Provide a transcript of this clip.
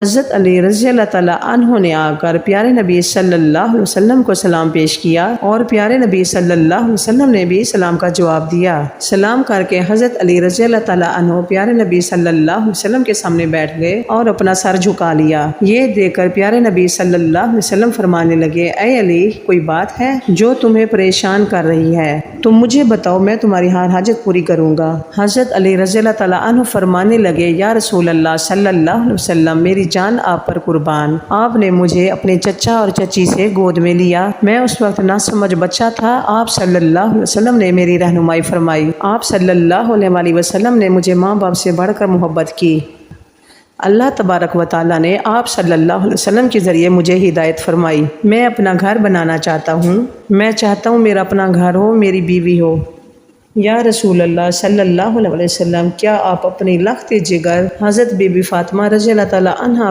حضرت علی رضی اللہ تعالیٰ عنہ نے آ کر پیارے نبی صلی اللہ علیہ وسلم کو سلام پیش کیا اور پیارے نبی صلی اللہ علیہ وسلم نے بھی سلام کا جواب دیا۔ سلام کر کے حضرت علی رضی اللہ تعالیٰ عنہ پیارے نبی صلی اللہ علیہ وسلم کے سامنے بیٹھ گئے اور اپنا سر جھکا لیا۔ یہ دیکھ کر پیارے نبی صلی اللہ علیہ وسلم فرمانے لگے، اے علی، کوئی بات ہے جو تمہیں پریشان کر رہی ہے؟ تم مجھے بتاؤ، میں تمہاری ہر حاجت پوری کروں گا۔ حضرت علی رضی اللہ تعالیٰ عنہ فرمانے لگے، یا رسول اللہ صلی اللہ علیہ وسلم، میری جان آپ پر قربان، آپ نے مجھے اپنے چچا اور چچی سے گود میں لیا۔ میں اس وقت نہ سمجھ بچہ تھا۔ آپ صلی اللہ علیہ وسلم نے میری رہنمائی فرمائی۔ آپ صلی اللہ علیہ وسلم نے مجھے ماں باپ سے بڑھ کر محبت کی۔ اللہ تبارک و تعالیٰ نے آپ صلی اللہ علیہ وسلم کے ذریعے مجھے ہدایت فرمائی۔ میں اپنا گھر بنانا چاہتا ہوں۔ میں چاہتا ہوں میرا اپنا گھر ہو، میری بیوی ہو۔ یا رسول اللہ صلی اللہ علیہ وسلم، کیا آپ اپنی لخت جگر حضرت بی بی فاطمہ رضی اللہ تعالیٰ عنہا